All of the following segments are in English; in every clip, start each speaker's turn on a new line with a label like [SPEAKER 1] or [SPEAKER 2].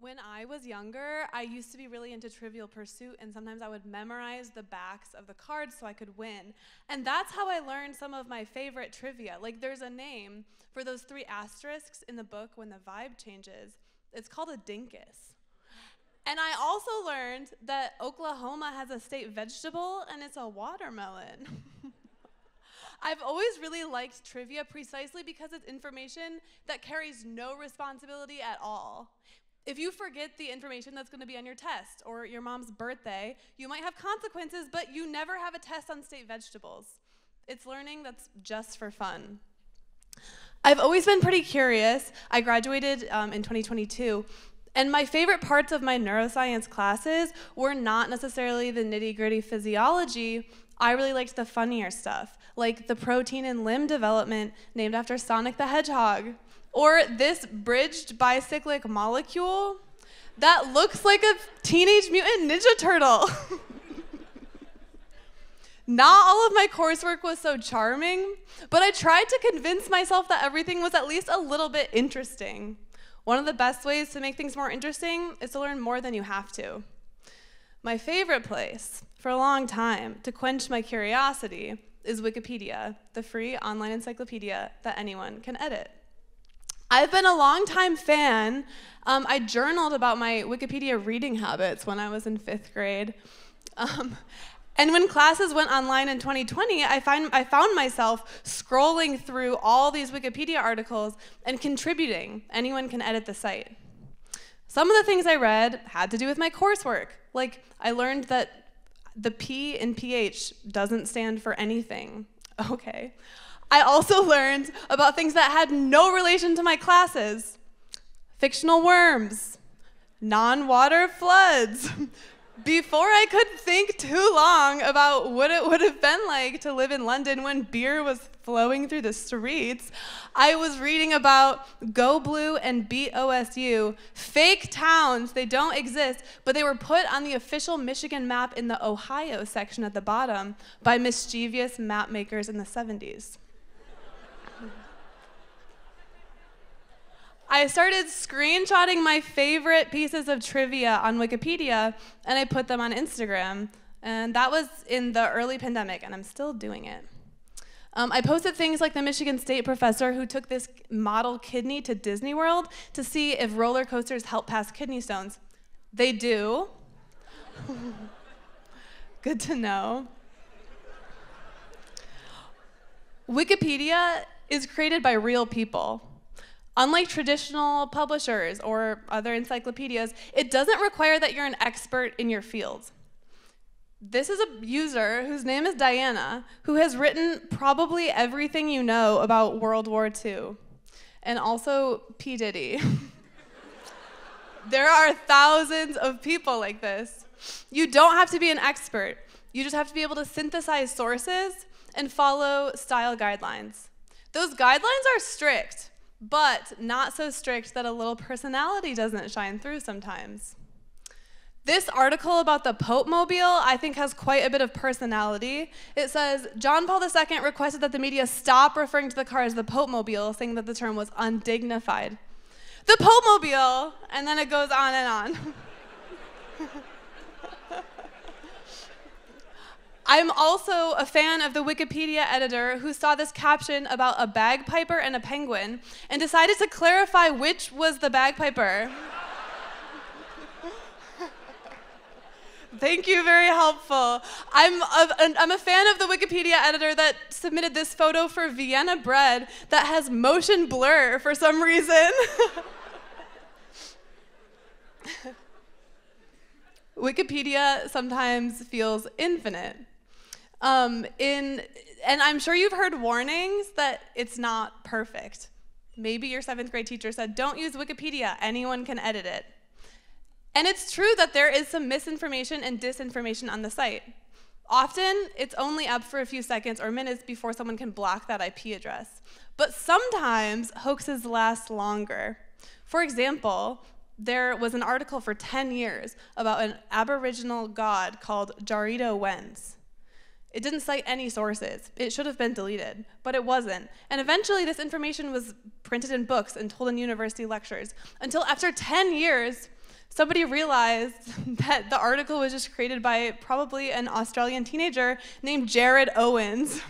[SPEAKER 1] When I was younger, I used to be really into Trivial Pursuit, and sometimes I would memorize the backs of the cards so I could win. And that's how I learned some of my favorite trivia. Like, there's a name for those 3 asterisks in the book when the vibe changes. It's called a dinkus. And I also learned that Oklahoma has a state vegetable, and it's a watermelon. I've always really liked trivia precisely because it's information that carries no responsibility at all. If you forget the information that's going to be on your test or your mom's birthday, you might have consequences, but you never have a test on state vegetables. It's learning that's just for fun. I've always been pretty curious. I graduated in 2022, and my favorite parts of my neuroscience classes were not necessarily the nitty-gritty physiology. I really liked the funnier stuff, like the protein and limb development named after Sonic the Hedgehog. Or this bridged bicyclic molecule that looks like a Teenage Mutant Ninja Turtle. Not all of my coursework was so charming, but I tried to convince myself that everything was at least a little bit interesting. One of the best ways to make things more interesting is to learn more than you have to. My favorite place for a long time to quench my curiosity is Wikipedia, the free online encyclopedia that anyone can edit. I've been a longtime fan. I journaled about my Wikipedia reading habits when I was in 5th grade. And when classes went online in 2020, I found myself scrolling through all these Wikipedia articles and contributing. Anyone can edit the site. Some of the things I read had to do with my coursework. Like, I learned that the P in pH doesn't stand for anything. Okay. I also learned about things that had no relation to my classes. Fictional worms, non-water floods. Before I could think too long about what it would have been like to live in London when beer was flowing through the streets, I was reading about Go Blue and Beat OSU, fake towns. They don't exist, but they were put on the official Michigan map in the Ohio section at the bottom by mischievous map makers in the 70s. I started screenshotting my favorite pieces of trivia on Wikipedia, and I put them on Instagram. And that was in the early pandemic, and I'm still doing it. I posted things like the Michigan State professor who took this model kidney to Disney World to see if roller coasters help pass kidney stones. They do. Good to know. Wikipedia is created by real people. Unlike traditional publishers or other encyclopedias, it doesn't require that you're an expert in your field. This is a user whose name is Diana, who has written probably everything you know about World War II, and also P. Diddy. There are thousands of people like this. You don't have to be an expert. You just have to be able to synthesize sources and follow style guidelines. Those guidelines are strict, but not so strict that a little personality doesn't shine through sometimes. This article about the Pope Mobile, I think, has quite a bit of personality. It says, John Paul II requested that the media stop referring to the car as the Pope Mobile, saying that the term was undignified. The Pope Mobile, and then it goes on and on. I'm also a fan of the Wikipedia editor who saw this caption about a bagpiper and a penguin and decided to clarify which was the bagpiper. Thank you, very helpful. I'm a fan of the Wikipedia editor that submitted this photo for Vienna bread that has motion blur for some reason. Wikipedia sometimes feels infinite. And I'm sure you've heard warnings that it's not perfect. Maybe your 7th grade teacher said, don't use Wikipedia, anyone can edit it. And it's true that there is some misinformation and disinformation on the site. Often, it's only up for a few seconds or minutes before someone can block that IP address. But sometimes, hoaxes last longer. For example, there was an article for 10 years about an Aboriginal god called Jarito Wens. It didn't cite any sources. It should have been deleted, but it wasn't. And eventually, this information was printed in books and told in university lectures, until after 10 years, somebody realized that the article was just created by probably an Australian teenager named Jared Owens.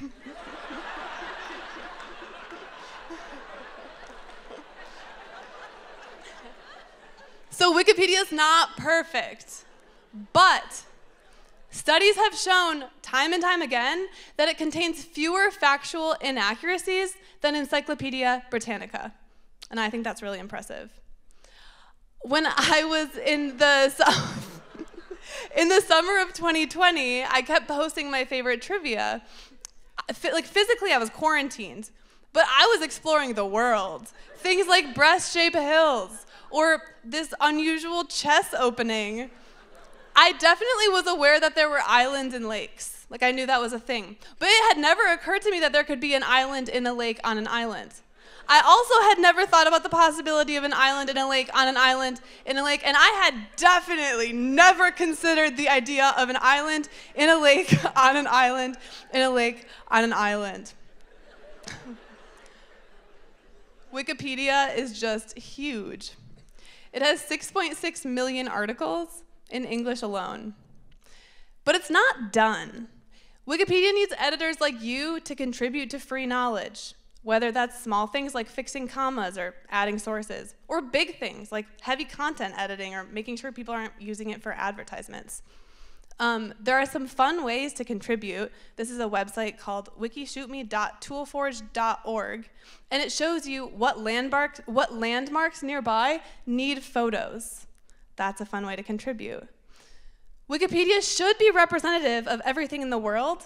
[SPEAKER 1] So Wikipedia is not perfect, but studies have shown time and time again that it contains fewer factual inaccuracies than Encyclopedia Britannica, and I think that's really impressive. When I was in the summer of 2020, I kept posting my favorite trivia. Like physically, I was quarantined, but I was exploring the world. Things like breast-shaped hills, or this unusual chest opening. I definitely was aware that there were islands and lakes. Like, I knew that was a thing. But it had never occurred to me that there could be an island in a lake on an island. I also had never thought about the possibility of an island in a lake on an island in a lake, and I had definitely never considered the idea of an island in a lake on an island in a lake on an island. Wikipedia is just huge. It has 6.6 million articles in English alone. But it's not done. Wikipedia needs editors like you to contribute to free knowledge, whether that's small things like fixing commas or adding sources, or big things like heavy content editing or making sure people aren't using it for advertisements. There are some fun ways to contribute. This is a website called wikishootme.toolforge.org, and it shows you what landmarks nearby need photos. That's a fun way to contribute. Wikipedia should be representative of everything in the world,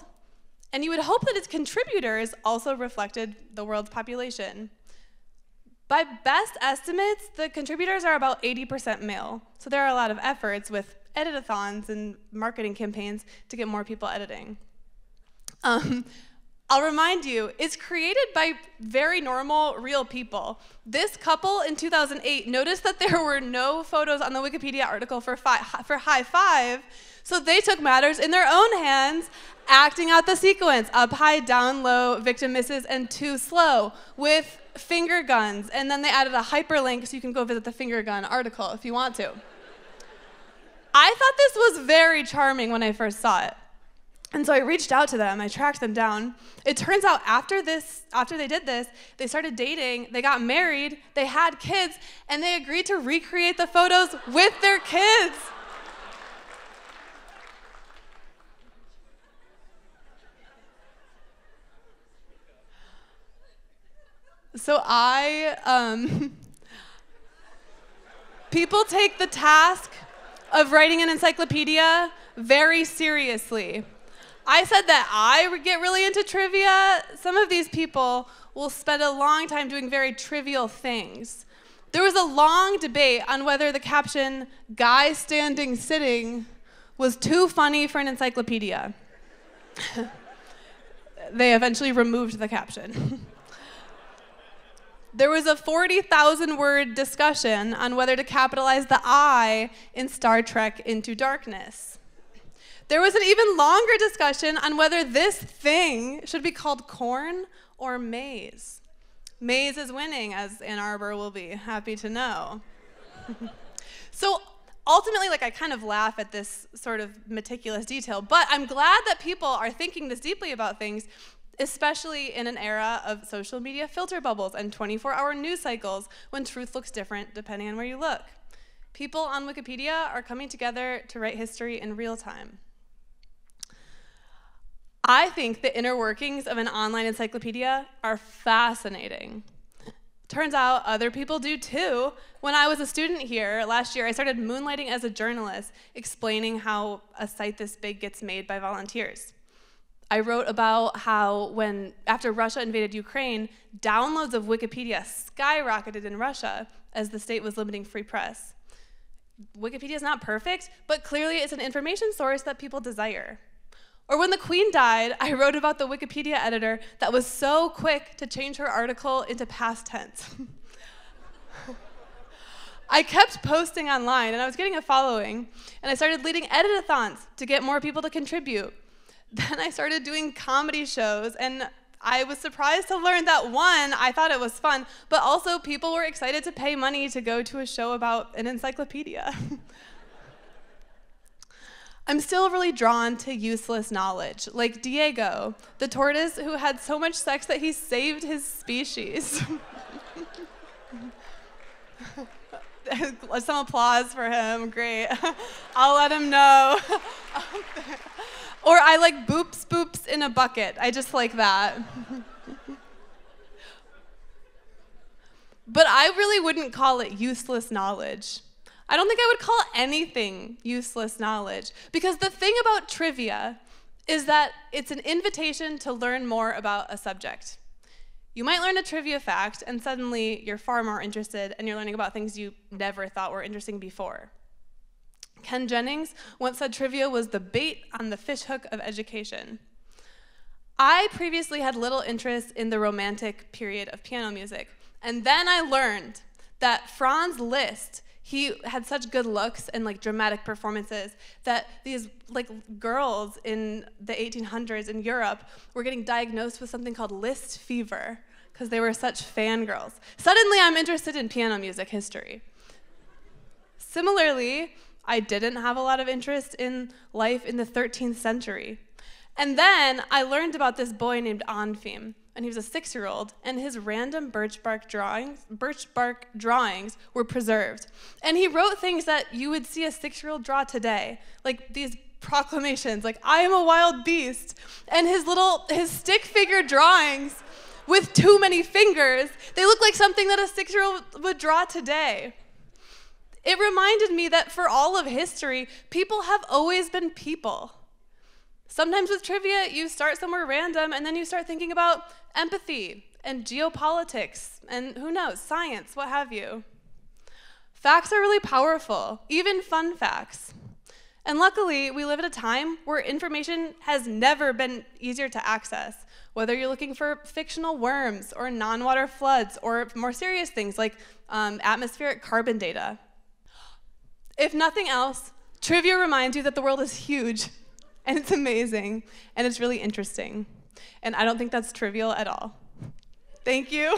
[SPEAKER 1] and you would hope that its contributors also reflected the world's population. By best estimates, the contributors are about 80% male, so there are a lot of efforts with edit-a-thons and marketing campaigns to get more people editing. I'll remind you, it's created by very normal, real people. This couple in 2008 noticed that there were no photos on the Wikipedia article for high five, so they took matters in their own hands, acting out the sequence, up high, down low, victim misses, and too slow, with finger guns. And then they added a hyperlink so you can go visit the finger gun article if you want to. I thought this was very charming when I first saw it. And so I reached out to them, I tracked them down. It turns out after they did this, they started dating, they got married, they had kids, and they agreed to recreate the photos with their kids. So people take the task of writing an encyclopedia very seriously. I said that I would get really into trivia. Some of these people will spend a long time doing very trivial things. There was a long debate on whether the caption, "guy standing sitting," was too funny for an encyclopedia. They eventually removed the caption. There was a 40,000-word discussion on whether to capitalize the I in Star Trek Into Darkness. There was an even longer discussion on whether this thing should be called corn or maize. Maize is winning, as Ann Arbor will be happy to know. So ultimately, I kind of laugh at this sort of meticulous detail, but I'm glad that people are thinking this deeply about things, especially in an era of social media filter bubbles and 24-hour news cycles when truth looks different depending on where you look. People on Wikipedia are coming together to write history in real time. I think the inner workings of an online encyclopedia are fascinating. Turns out other people do too. When I was a student here last year, I started moonlighting as a journalist, explaining how a site this big gets made by volunteers. I wrote about how after Russia invaded Ukraine, downloads of Wikipedia skyrocketed in Russia as the state was limiting free press. Wikipedia is not perfect, but clearly it's an information source that people desire. Or when the Queen died, I wrote about the Wikipedia editor that was so quick to change her article into past tense. I kept posting online, and I was getting a following, and I started leading edit-a-thons to get more people to contribute. Then I started doing comedy shows, and I was surprised to learn that, one, I thought it was fun, but also people were excited to pay money to go to a show about an encyclopedia. I'm still really drawn to useless knowledge, like Diego, the tortoise who had so much sex that he saved his species. Some applause for him, great. I'll let him know. Or I like boops in a bucket. I just like that. But I really wouldn't call it useless knowledge. I don't think I would call anything useless knowledge, because the thing about trivia is that it's an invitation to learn more about a subject. You might learn a trivia fact, and suddenly you're far more interested, and you're learning about things you never thought were interesting before. Ken Jennings once said trivia was the bait on the fishhook of education. I previously had little interest in the Romantic period of piano music, and then I learned that Franz Liszt, he had such good looks and like dramatic performances that these like girls in the 1800s in Europe were getting diagnosed with something called Liszt fever because they were such fangirls. Suddenly I'm interested in piano music history. Similarly, I didn't have a lot of interest in life in the 13th century. And then I learned about this boy named Anfim, and he was a 6-year-old, and his random birch bark drawings were preserved. And he wrote things that you would see a 6-year-old draw today, like these proclamations, like, I am a wild beast. And his stick figure drawings with too many fingers, they look like something that a 6-year-old would draw today. It reminded me that for all of history, people have always been people. Sometimes with trivia, you start somewhere random, and then you start thinking about empathy and geopolitics and who knows, science, what have you. Facts are really powerful, even fun facts. And luckily, we live at a time where information has never been easier to access, whether you're looking for fictional worms or non-water floods or more serious things like atmospheric carbon data. If nothing else, trivia reminds you that the world is huge, and it's amazing, and it's really interesting. And I don't think that's trivial at all. Thank you.